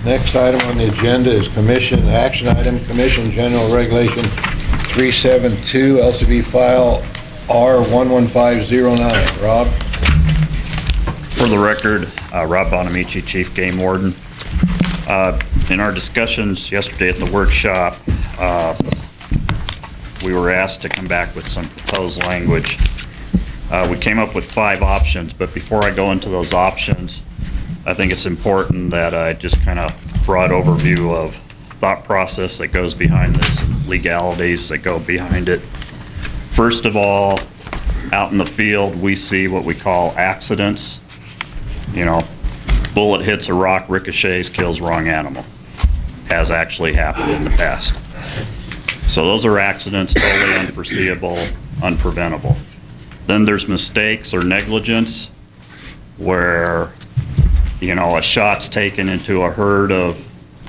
Next item on the agenda is Commission Action Item, Commission General Regulation 372, LCB File R11509. Rob? For the record, Rob Buonamici, Chief Game Warden. In our discussions yesterday at the workshop, we were asked to come back with some proposed language. We came up with 5 options, but before I go into those options, I think it's important that I just kind of broad overview of thought process that goes behind this and legalities that go behind it. First of all, out in the field, we see what we call accidents. You know, bullet hits a rock, ricochets, kills wrong animal. Has actually happened in the past. So those are accidents, totally unforeseeable, unpreventable. Then there's mistakes or negligence where, you know, a shot's taken into a herd of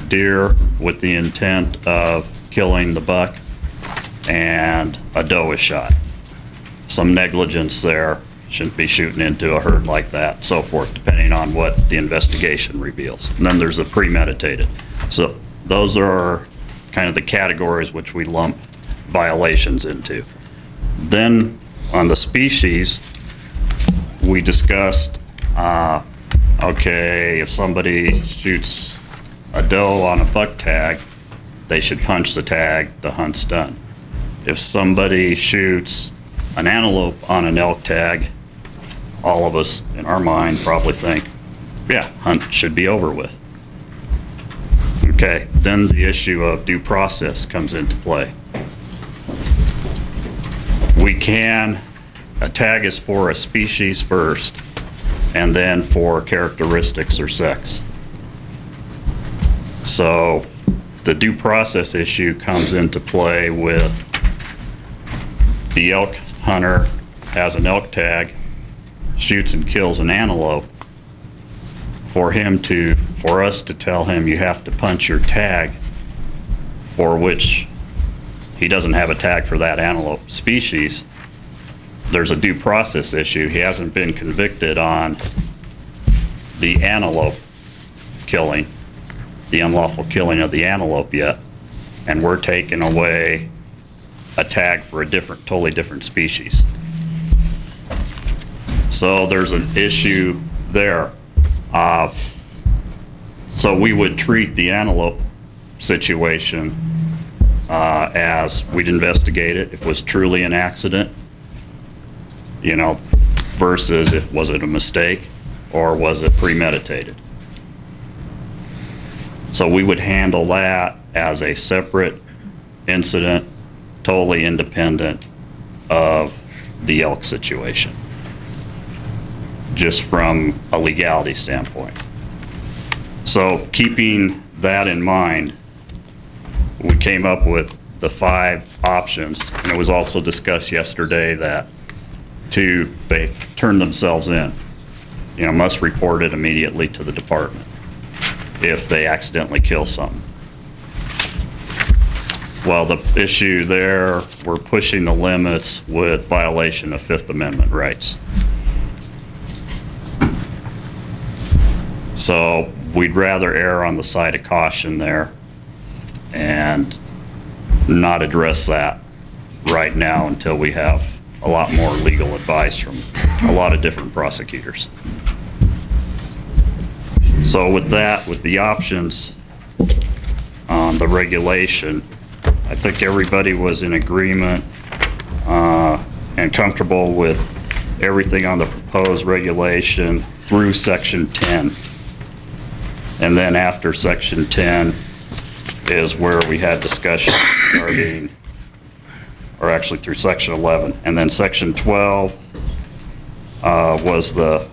deer with the intent of killing the buck and a doe is shot. Some negligence there, shouldn't be shooting into a herd like that, so forth, depending on what the investigation reveals. And then there's the premeditated. So those are kind of the categories which we lump violations into. Then on the species, we discussed okay, if somebody shoots a doe on a buck tag, they should punch the tag, the hunt's done. If somebody shoots an antelope on an elk tag, all of us in our mind probably think, yeah, hunt should be over with. Okay, then the issue of due process comes into play. A tag is for a species first, and then for characteristics or sex. So the due process issue comes into play with the elk hunter has an elk tag, shoots and kills an antelope. For us to tell him you have to punch your tag, for which he doesn't have a tag for that antelope species, there's a due process issue. He hasn't been convicted on the antelope killing, the unlawful killing of the antelope yet, and we're taking away a tag for a totally different species. So there's an issue there. So we would treat the antelope situation as we'd investigate it. If it was truly an accident, you know, versus was it a mistake or was it premeditated? So we would handle that as a separate incident, totally independent of the elk situation, just from a legality standpoint. So keeping that in mind, we came up with the 5 options, and it was also discussed yesterday that they turn themselves in, you know, must report it immediately to the department if they accidentally kill something. Well, the issue there, we're pushing the limits with violation of 5th Amendment rights. So we'd rather err on the side of caution there and not address that right now until we have a lot more legal advice from a lot of different prosecutors. So with that, with the options on the regulation, I think everybody was in agreement and comfortable with everything on the proposed regulation through Section 10. And then after Section 10 is where we had discussion regarding, or actually through Section 11. And then Section 12 was the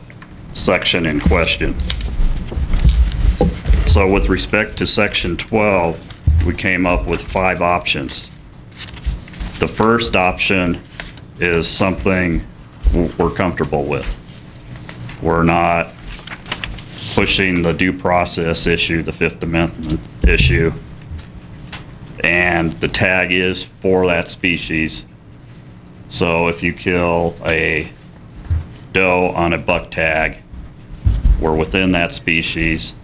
section in question. So with respect to Section 12, we came up with 5 options. The first option is something we're comfortable with. We're not pushing the due process issue, the 5th Amendment issue, and the tag is for that species. So if you kill a doe on a buck tag, we're within that species,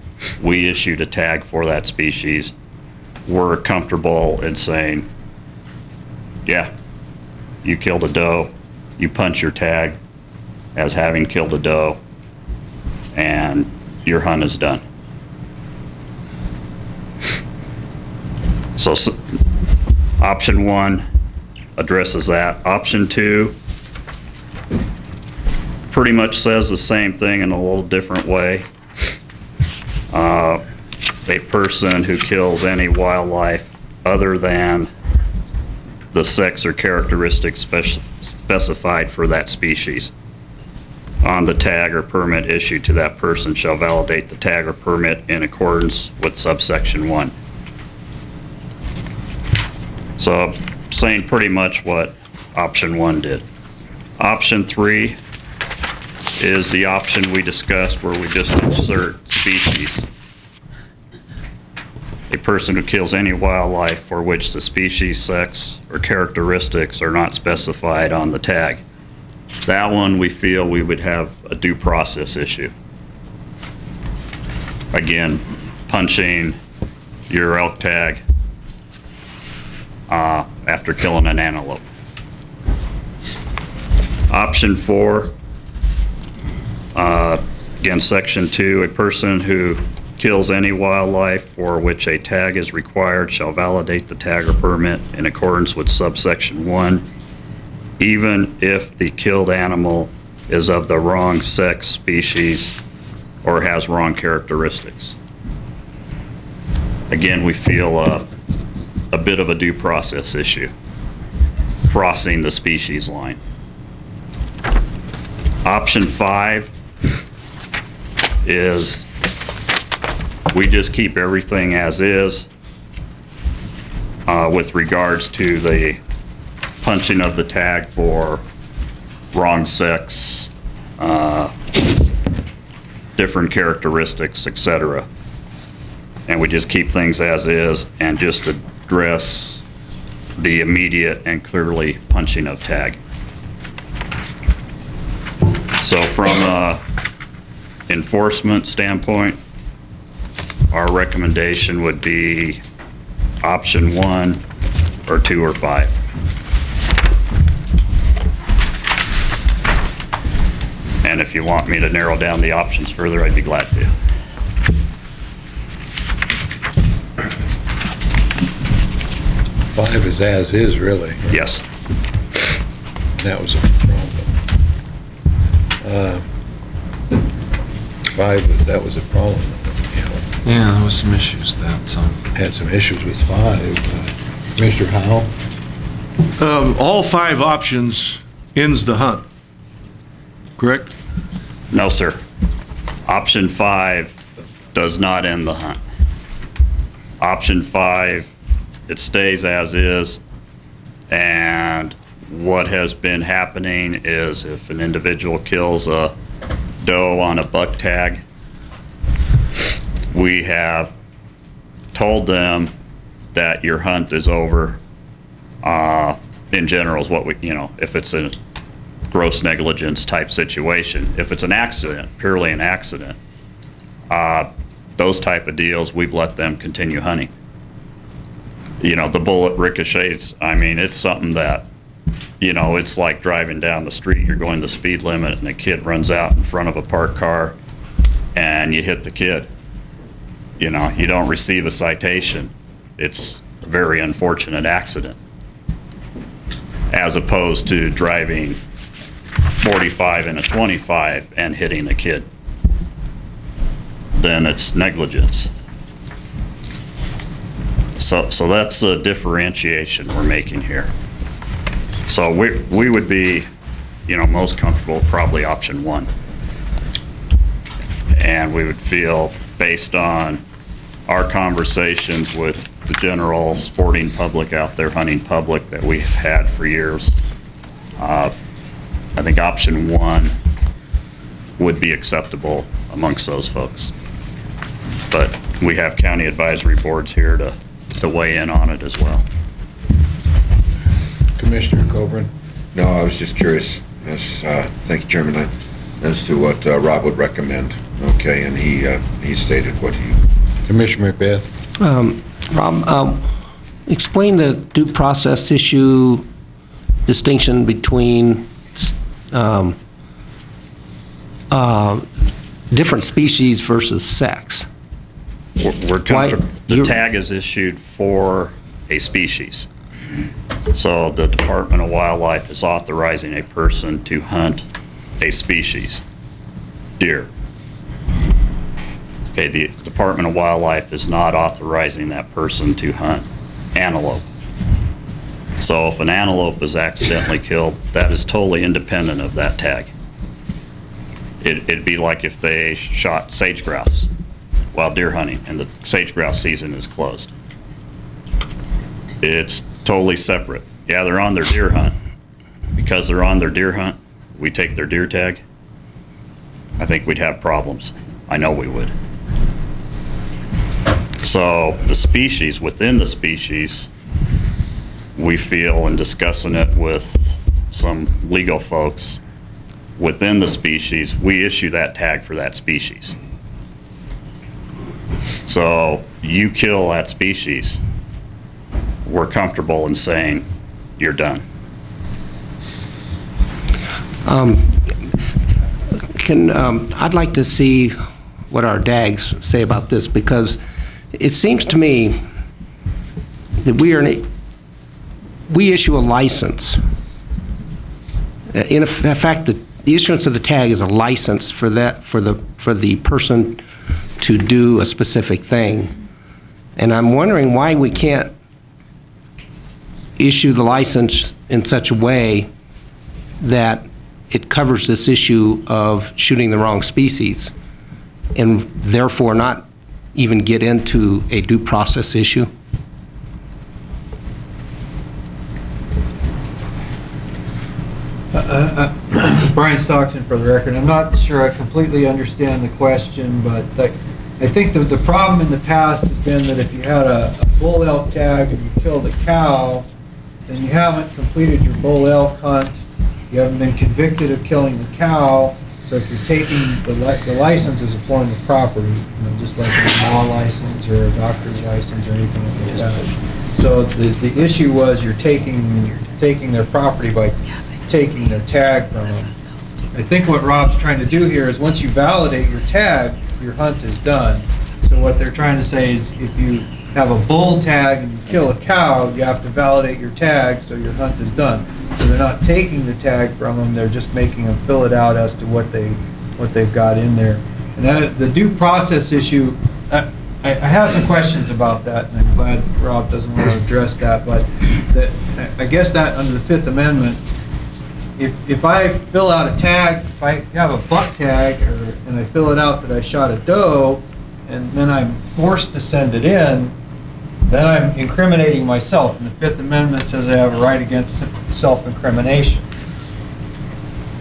we issued a tag for that species, we're comfortable in saying, yeah, you killed a doe, you punch your tag as having killed a doe, and your hunt is done. So option 1 addresses that. Option 2 pretty much says the same thing in a little different way. A person who kills any wildlife other than the sex or characteristics specified for that species on the tag or permit issued to that person shall validate the tag or permit in accordance with subsection 1. So saying pretty much what option 1 did. Option 3 is the option we discussed where we just insert species. A person who kills any wildlife for which the species, sex, or characteristics are not specified on the tag. That one we feel we would have a due process issue. Again, punching your elk tag after killing an antelope. Option 4, again, section 2, a person who kills any wildlife for which a tag is required shall validate the tag or permit in accordance with subsection 1, even if the killed animal is of the wrong sex, species, or has wrong characteristics. Again, we feel a bit of a due process issue, crossing the species line. Option 5 is we just keep everything as is with regards to the punching of the tag for wrong sex, different characteristics, etc. And we just keep things as is and just address the immediate and clearly punching of tag. So from an enforcement standpoint, our recommendation would be option 1 or 2 or 5. And if you want me to narrow down the options further, I'd be glad to. Five is as is, really. Right? Yes. That was a problem. 5 was, that was a problem. You know, Yeah, there was some issues with that, so. had some issues with 5. Mr. Howell? All 5 options ends the hunt, correct? No, sir. Option 5 does not end the hunt. Option 5, it stays as is, and what has been happening is if an individual kills a doe on a buck tag, we have told them that your hunt is over. In general is what we, you know, if it's a gross negligence type situation. If it's an accident, purely an accident, those type of deals, we've let them continue hunting. You know, the bullet ricochets, I mean, it's something that, you know, it's like driving down the street, you're going the speed limit and a kid runs out in front of a parked car and you hit the kid. You know, you don't receive a citation. It's a very unfortunate accident, as opposed to driving 45 in a 25 and hitting a kid. Then it's negligence. So that's the differentiation we're making here. So we would be, you know, most comfortable probably option 1. And we would feel, based on our conversations with the general sporting public out there, hunting public that we've had for years, I think option 1 would be acceptable amongst those folks. But we have county advisory boards here to weigh in on it as well. Commissioner Coburn? No, I was just curious, thank you, Chairman, as to what Rob would recommend. Okay, and he stated what he... Commissioner McBeth? Rob, explain the due process issue distinction between different species versus sex. We're the tag is issued for a species. So the Department of Wildlife is authorizing a person to hunt a species, deer. Okay, the Department of Wildlife is not authorizing that person to hunt antelope. So if an antelope is accidentally killed, that is totally independent of that tag. It'd be like if they shot sage grouse while deer hunting and the sage grouse season is closed. It's totally separate. Yeah, they're on their deer hunt. Because they're on their deer hunt, we take their deer tag, I think we'd have problems. I know we would. So the species, within the species, we feel, in discussing it with some legal folks, within the species, we issue that tag for that species. So you kill that species, we're comfortable in saying you're done. I'd like to see what our DAGs say about this, because it seems to me that we issue a license. In fact, the issuance of the tag is a license for the person to do a specific thing. And I'm wondering why we can't issue the license in such a way that it covers this issue of shooting the wrong species, and therefore not even get into a due process issue. Brian Stockton, for the record. I'm not sure I completely understand the question, but I think the problem in the past has been that if you had a bull elk tag and you killed a cow, then you haven't completed your bull elk hunt. You haven't been convicted of killing the cow. So if you're taking the license as a form of property, just like a law license or a doctor's license or anything like that. So the issue was you're taking their property by taking their tag from them. I think what Rob's trying to do here is once you validate your tag, your hunt is done. So what they're trying to say is if you have a bull tag and you kill a cow, you have to validate your tag so your hunt is done. So they're not taking the tag from them, they're just making them fill it out as to what they've got in there. And that, the due process issue, I have some questions about that, and I'm glad Rob doesn't want to address that, but I guess that under the Fifth Amendment, if I fill out a tag, if I have a buck tag, and I fill it out that I shot a doe, and then I'm forced to send it in, then I'm incriminating myself. And the Fifth Amendment says I have a right against self-incrimination.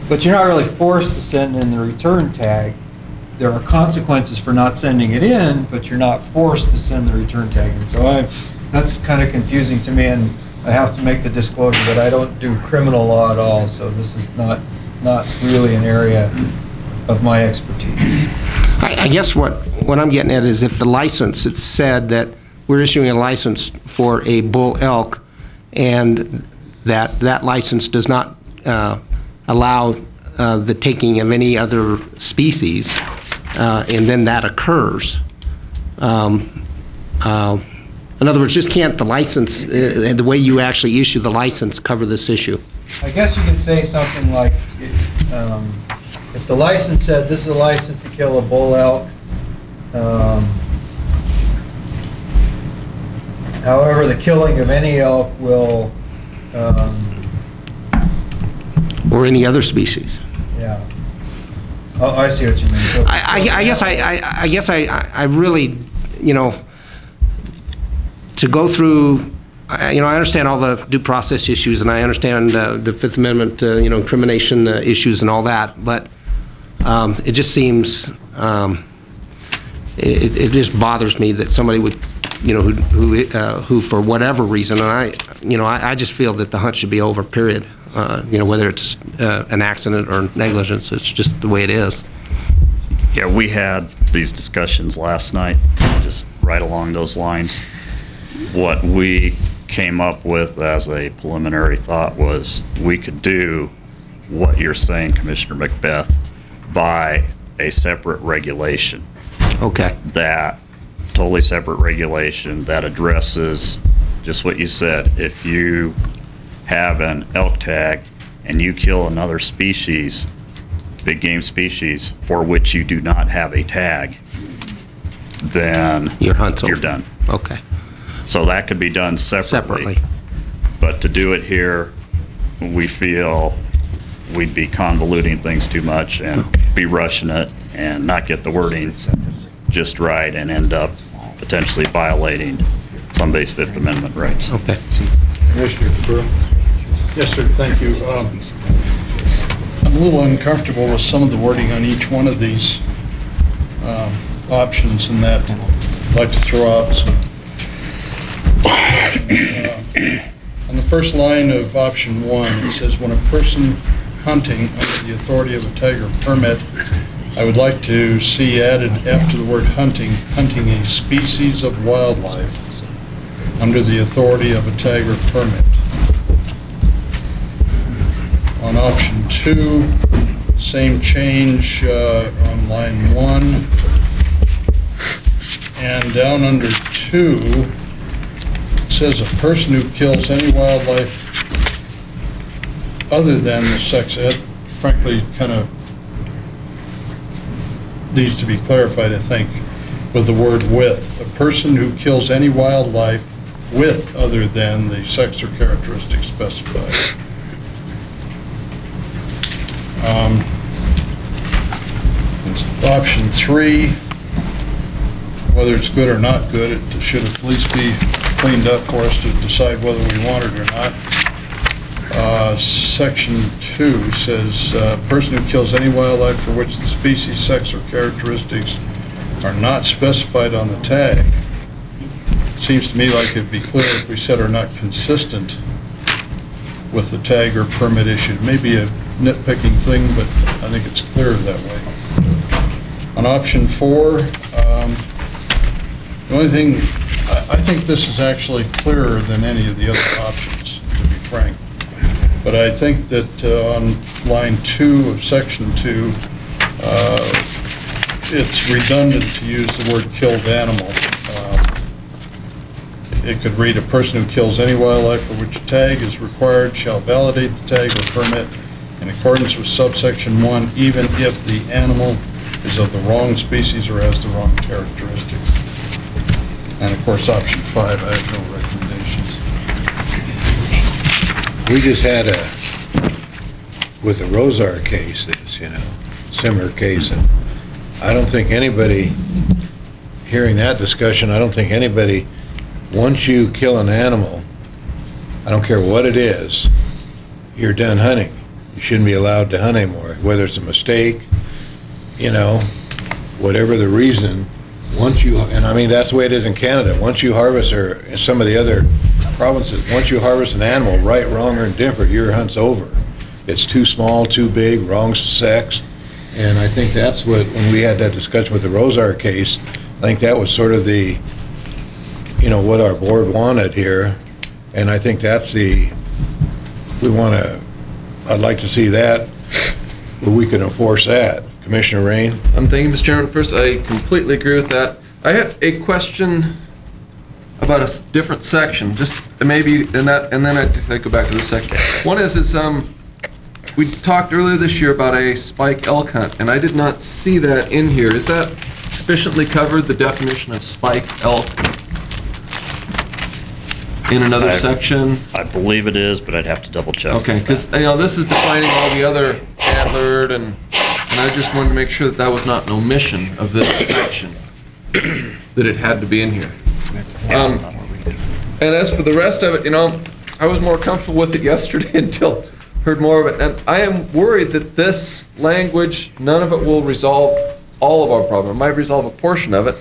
But you're not really forced to send in the return tag. There are consequences for not sending it in, but you're not forced to send the return tag in. So that's kind of confusing to me, and I have to make the disclosure that I don't do criminal law at all, so this is not really an area of my expertise. I guess what I'm getting at is if the license, it's said that we're issuing a license for a bull elk, and that license does not allow the taking of any other species, and then that occurs. In other words, just can't the license, the way you actually issue the license, cover this issue? I guess you could say something like, if the license said this is a license to kill a bull elk, however, the killing of any elk will... or any other species. Yeah. Oh, I see what you mean. So, I guess I really, to go through, I understand all the due process issues, and I understand the Fifth Amendment, incrimination issues and all that, but it just seems, it just bothers me that somebody would, who for whatever reason, and I just feel that the hunt should be over, period. Whether it's an accident or negligence, it's just the way it is. Yeah, we had these discussions last night, just right along those lines. What we came up with as a preliminary thought was we could do what you're saying, Commissioner Macbeth, by a separate regulation. Okay. That totally separate regulation that addresses just what you said. If you have an elk tag and you kill another species, big game species, for which you do not have a tag, then Your hunt's over. you're done. Okay. So that could be done separately. But to do it here, we feel we'd be convoluting things too much and be rushing it and not get the wording just right and end up potentially violating somebody's Fifth Amendment rights. Okay. Commissioner Brewer? Yes, sir, thank you. I'm a little uncomfortable with some of the wording on each one of these options, and that I'd like to throw out some. On the first line of option 1, it says, when a person hunting under the authority of a tiger permit, I would like to see added after the word hunting, hunting a species of wildlife under the authority of a tiger permit. On option 2, same change on line 1. And down under 2, it says a person who kills any wildlife other than the sex ed, frankly, kind of needs to be clarified, I think, with the word with. A person who kills any wildlife with other than the sex or characteristics specified. Option 3, whether it's good or not good, it should at least be cleaned up for us to decide whether we want it or not. Section 2 says, a person who kills any wildlife for which the species, sex, or characteristics are not specified on the tag. Seems to me like it'd be clear if we said are not consistent with the tag or permit issued. Maybe a nitpicking thing, but I think it's clear that way. On option 4, the only thing, I think this is actually clearer than any of the other options, to be frank. But I think that on line 2 of section 2, it's redundant to use the word killed animal. It could read, a person who kills any wildlife for which a tag is required shall validate the tag or permit in accordance with subsection 1, even if the animal is of the wrong species or has the wrong characteristics. And of course, option 5, I have no recommendations. We just had with the Rosar case, this, similar case, and I don't think anybody, hearing that discussion, I don't think anybody, once you kill an animal, I don't care what it is, you're done hunting. You shouldn't be allowed to hunt anymore, whether it's a mistake, whatever the reason. Once you, and I mean, that's the way it is in Canada. Once you harvest, or in some of the other provinces, once you harvest an animal, right, wrong, or indifferent, your hunt's over. It's too small, too big, wrong sex. And I think that's what, when we had that discussion with the Rosar case, I think that was sort of the, what our board wanted here. And I think that's I'd like to see that, where we can enforce that. Commissioner Rain? Thank you, Mr. Chairman. First, I completely agree with that. I had a question about a different section, just maybe in that, and then I go back to this section. One is we talked earlier this year about a spike elk hunt, and I did not see that in here. Is that sufficiently covered, the definition of spike elk, in another section? I believe it is, but I'd have to double check. Okay, because this is defining all the other antlered, and I just wanted to make sure that was not an omission of this section, that it had to be in here. And as for the rest of it, I was more comfortable with it yesterday until heard more of it. And I am worried that this language, none of it will resolve all of our problem. It might resolve a portion of it.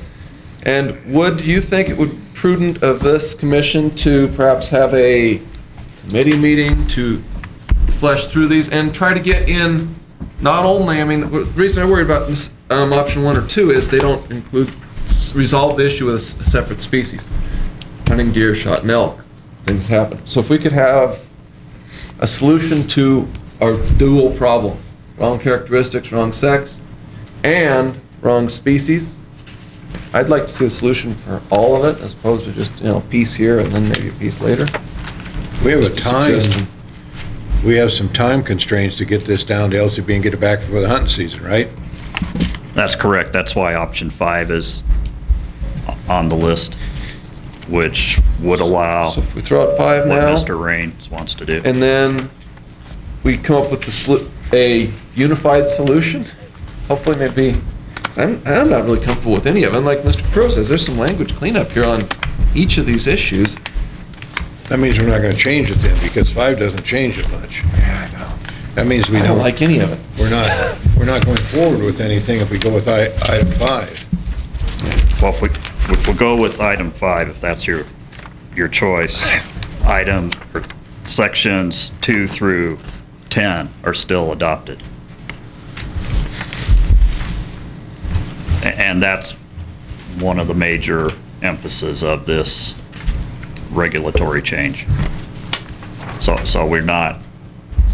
And would you think it would be prudent of this commission to perhaps have a committee meeting to flesh through these and try to get in not only, I mean, the reason I worry about option 1 or 2 is they don't resolve the issue with a separate species. Hunting deer, shot an elk, things happen. So if we could have a solution to our dual problem, wrong characteristics, wrong sex, and wrong species, I'd like to see a solution for all of it as opposed to just, a piece here and then maybe a piece later. We have we have some time constraints to get this down to LCB and get it back before the hunting season, right? That's correct. That's why option 5 is on the list, which would allow So if we throw out 5 what now, Mr. Raines wants to do. and then we come up with a unified solution, hopefully maybe, I'm not really comfortable with any of them. Like Mr. Crow says, there's some language cleanup here on each of these issues. That means we're not gonna change it then, because 5 doesn't change it much. Yeah, I know. That means we I don't like any of it. we're not going forward with anything if we go with item 5. Well, if we go with item 5, if that's your choice, sections 2 through 10 are still adopted. And that's one of the major emphasis of this regulatory change. So we're not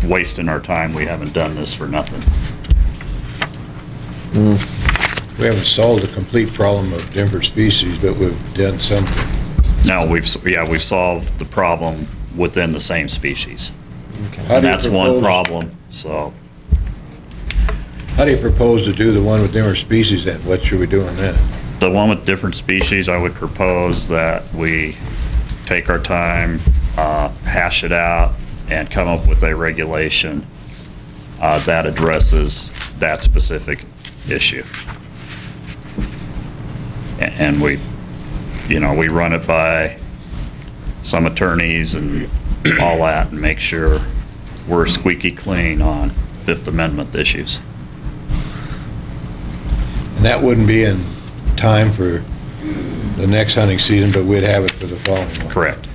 wasting our time. We haven't done this for nothing. We haven't solved the complete problem of different species, but we've done something. No, we've solved the problem within the same species. How And do you that's one propose- problem, so. How do you propose to do the one with different species then? What should we do on that? The one with different species, I would propose that we take our time, hash it out, and come up with a regulation that addresses that specific issue. And we run it by some attorneys and all that, and make sure we're squeaky clean on Fifth Amendment issues. And that wouldn't be in time for the next hunting season, but we'd have it for the following one. Correct.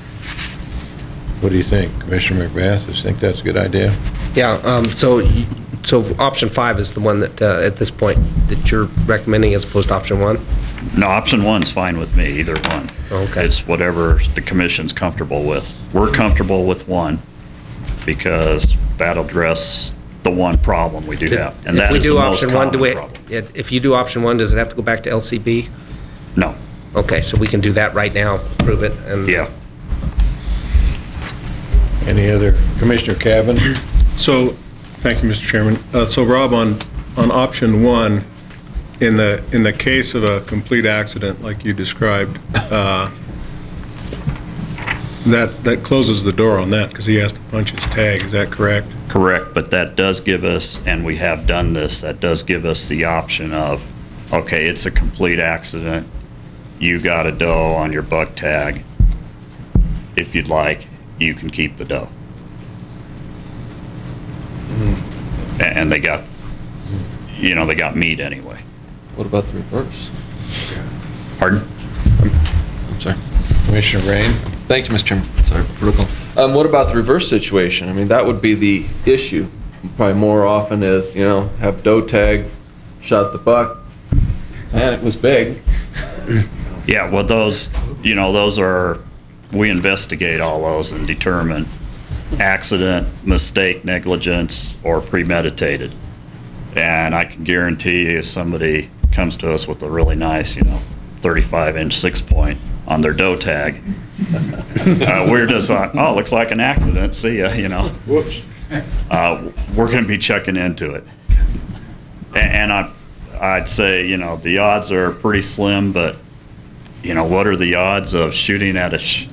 What do you think, Commissioner McBath? Do you think that's a good idea? Yeah, so option 5 is the one that, at this point, that you're recommending as opposed to option 1? No, option 1's fine with me, either one. Okay. It's whatever the commission's comfortable with. We're comfortable with 1 because that'll address the one problem we do have. And that is the most common problem. If you do option 1, does it have to go back to LCB? No. Okay, so we can do that right now, prove it, and... Yeah. Any other? Commissioner Cavan? So, thank you, Mr. Chairman. So Rob, on option 1, in the case of a complete accident like you described, that closes the door on that because he has to punch his tag. Is that correct? Correct, but that does give us, and we have done this, that does give us the option of, okay, it's a complete accident. You got a doe on your buck tag. If you'd like, you can keep the doe. And they got meat anyway. What about the reverse? Pardon? I'm sorry. Commissioner Rain? Thank you, Mr. Chairman. Sorry, protocol. What about the reverse situation? I mean, that would be the issue. Probably more often is, have doe tag, shot the buck, and it was big. Yeah, well, those are, we investigate all those and determine accident, mistake, negligence, or premeditated. And I can guarantee you if somebody comes to us with a really nice, 35-inch 6-point on their doe tag, we're just like, oh, looks like an accident, see ya, Whoops. We're going to be checking into it. And I'd say, the odds are pretty slim, but, what are the odds of shooting at a sheep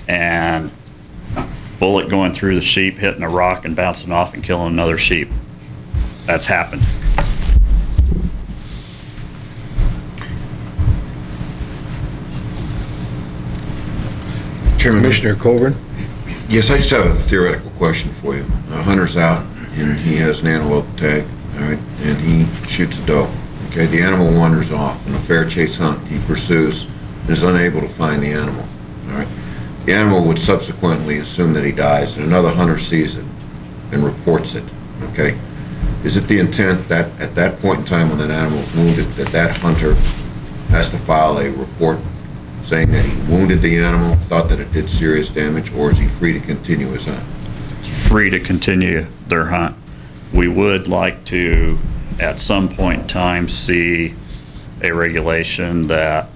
and bullet going through the sheep, hitting a rock and bouncing off and killing another sheep? That's happened. Chairman, Commissioner Coburn? yes, I just have a theoretical question for you. A hunter's out and he has an antelope tag, all right, and he shoots a doe. Okay, the animal wanders off. In a fair chase hunt, he pursues and is unable to find the animal, all right. The animal would subsequently assume that he dies, and another hunter sees it, and reports it, okay? Is it the intent that at that point in time when that animal is wounded, that hunter has to file a report saying that he wounded the animal, thought that it did serious damage, or is he free to continue his hunt? Free to continue their hunt. We would like to, at some point in time, see a regulation that,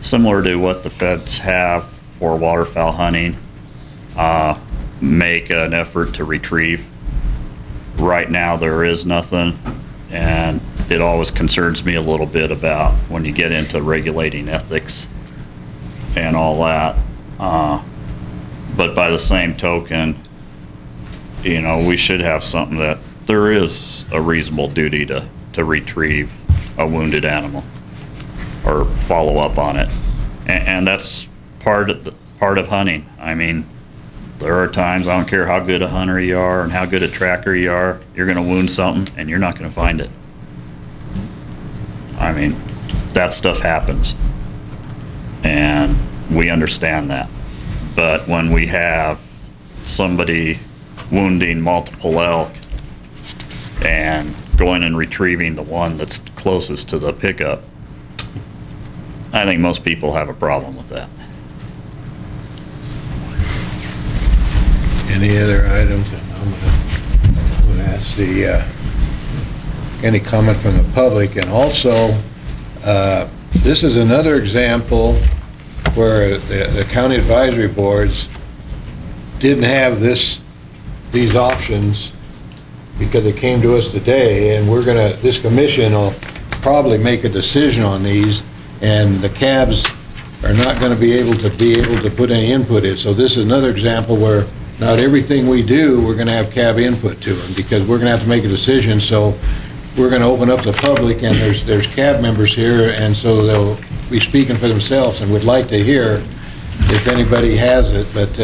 similar to what the feds have for waterfowl hunting, make an effort to retrieve. Right now, there is nothing, and it always concerns me a little bit about when you get into regulating ethics and all that. But by the same token, you know, we should have something that there is a reasonable duty to retrieve a wounded animal or follow up on it. And that's part of hunting. I mean, there are times, I don't care how good a hunter you are and how good a tracker you are, you're gonna wound something and you're not gonna find it. I mean, that stuff happens. And we understand that. But when we have somebody wounding multiple elk and going and retrieving the one that's closest to the pickup, I think most people have a problem with that. Any other items? I'm gonna ask any comment from the public, and also, this is another example where the county advisory boards didn't have these options because it came to us today, and this commission will probably make a decision on these, and the cabs are not gonna be able to put any input in. So this is another example where not everything we do, we're gonna have cab input to them, because we're gonna have to make a decision. So we're gonna open up the public, and there's cab members here, and so they'll be speaking for themselves, and would like to hear if anybody has it. But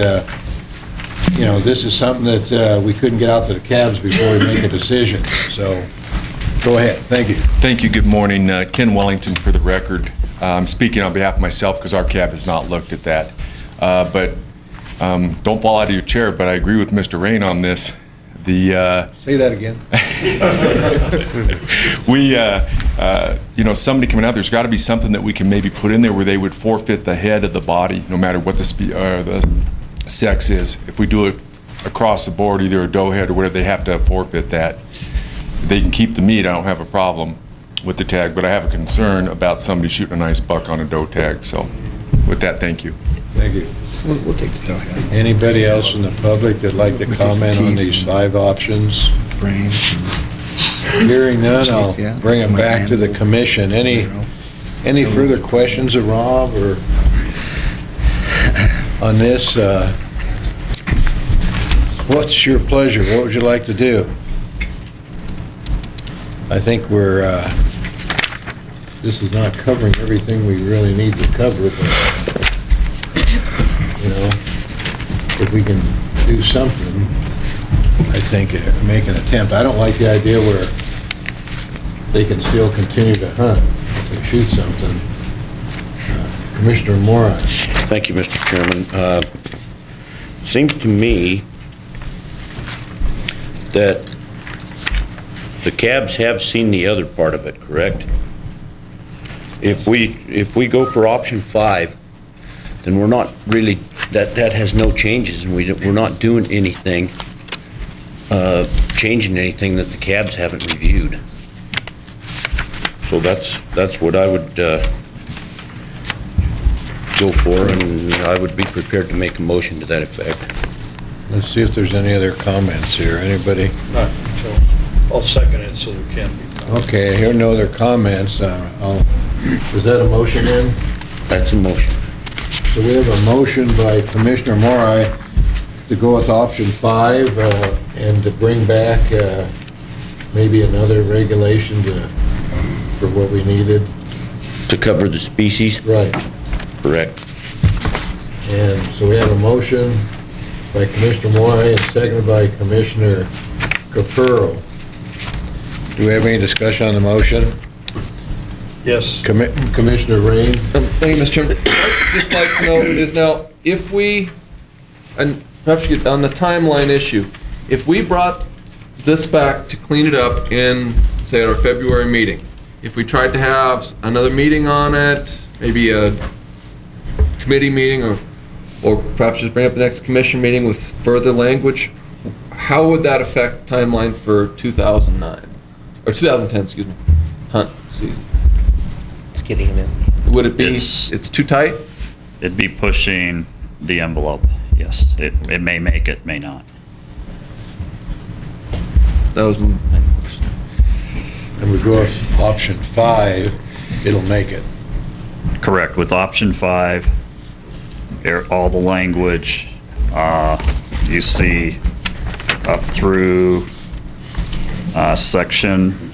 you know, this is something that we couldn't get out to the cabs before we make a decision. So go ahead. Thank you. Thank you. Good morning. Ken Wellington for the record. I'm speaking on behalf of myself because our cab has not looked at that. But don't fall out of your chair, but I agree with Mr. Rain on this. Say that again. You know, somebody coming out, there's got to be something that we can maybe put in there where they would forfeit the head of the body, no matter what the sex is. If we do it across the board, either a doe head or whatever, they have to forfeit that. They can keep the meat. I don't have a problem with the tag, but I have a concern about somebody shooting a nice buck on a doe tag. So with that, thank you. Thank you. We'll take the doe head. Anybody else in the public that'd like to comment on these 5 options? Brains. Hearing none, I'll bring them back to the commission. Any further questions of Rob or on this? What's your pleasure? What would you like to do? I think this is not covering everything we really need to cover, but you know, if we can do something, I think make an attempt. I don't like the idea where they can still continue to hunt if they shoot something. Commissioner Moran. Thank you, Mr. Chairman. It seems to me that the cabs have seen the other part of it, correct? If we go for option 5, then we're not really, that has no changes, and we're not doing anything, changing anything that the cabs haven't reviewed. So that's what I would go for, and I would be prepared to make a motion to that effect. Let's see if there's any other comments here. Anybody? Not until, I'll second it so there can be comments. Okay, I hear no other comments. Is that a motion then? That's a motion. So we have a motion by Commissioner Morai to go with option 5 and to bring back maybe another regulation for what we needed. To cover the species? Right. Correct. And so we have a motion by Commissioner Morai and seconded by Commissioner Capurro. Do we have any discussion on the motion? Yes. Commissioner Rain? Thank you, Mr. Chairman. I'd just like to know is now, if we, and perhaps on the timeline issue, if we brought this back to clean it up in, say, at our February meeting, if we tried to have another meeting on it, maybe a committee meeting, or perhaps just bring up the next commission meeting with further language, how would that affect timeline for 2009, or 2010, excuse me, hunt season? It's getting him in. Would it be, it's too tight? It'd be pushing the envelope, yes. It may make it, may not. That was my question. And we go with option 5, it'll make it. Correct. With option 5, all the language you see up through section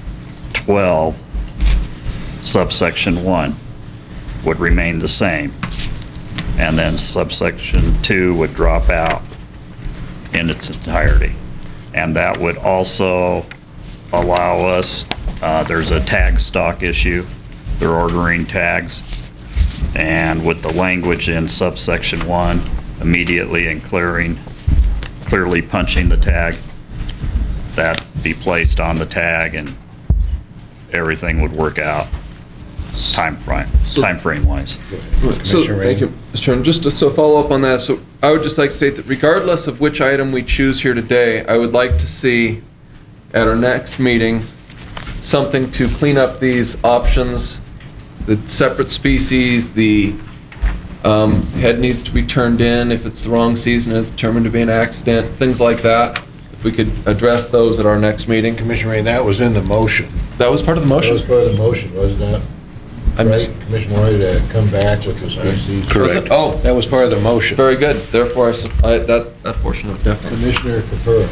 12, subsection 1 would remain the same. And then subsection 2 would drop out in its entirety. And that would also allow us, there's a tag stock issue. They're ordering tags. And with the language in subsection 1, immediately and clearly punching the tag, that be placed on the tag and everything would work out time frame wise. So, thank you, Mr. Chairman. Just to follow up on that, so I would just like to state that regardless of which item we choose here today, I would like to see at our next meeting something to clean up these options, the separate species, the head needs to be turned in if it's the wrong season, it's determined to be an accident, things like that. If we could address those at our next meeting. Commissioner Ray, that was in the motion. That was part of the motion? That was part of the motion, wasn't that? I missed. Right, Commissioner Roy, to come back with the species. Correct. Oh, That was part of the motion. very good. Therefore, that portion of definitely. Commissioner Capura.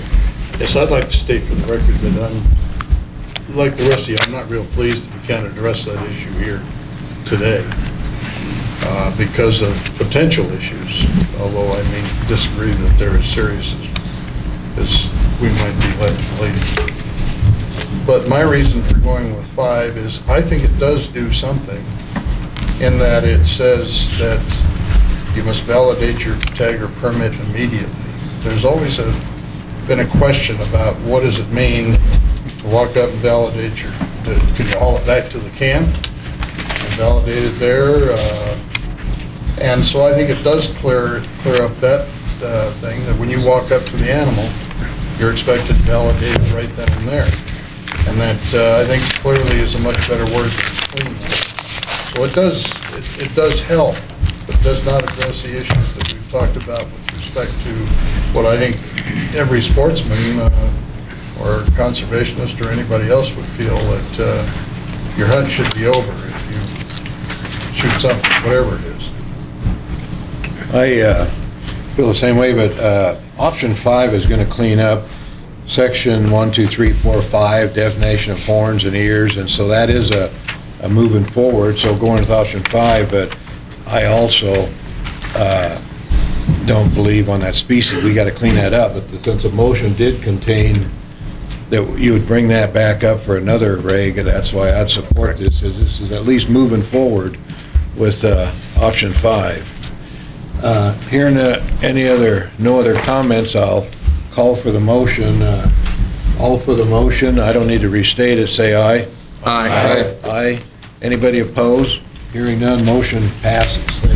Yes, I'd like to state for the record that I'm, like the rest of you, I'm not real pleased that we can't address that issue here today because of potential issues, although I may disagree that they're as serious as we might be led to believe. But my reason for going with 5 is I think it does do something in that it says that you must validate your tag or permit immediately. There's always been a question about what does it mean to walk up and validate your, can you haul it back to the camp and validate it there? And so I think it does clear up that thing, that when you walk up to the animal, you're expected to validate it right then and there. And that, I think clearly is a much better word than clean. So it does help, but does not address the issues that we've talked about with respect to what I think every sportsman or conservationist or anybody else would feel that your hunt should be over if you shoot something, whatever it is. I feel the same way, but option 5 is going to clean up section 1, 2, 3, 4, 5, definition of horns and ears, and so that is a moving forward. So going with option 5, but I also don't believe on that species. We got to clean that up. But since the motion did contain that you would bring that back up for another reg, that's why I'd support this. Is this is at least moving forward with option 5. Hearing no other comments, I'll call for the motion. All for the motion. I don't need to restate it. Say aye. Aye. Aye. Anybody opposed? Hearing none, motion passes. Thank you.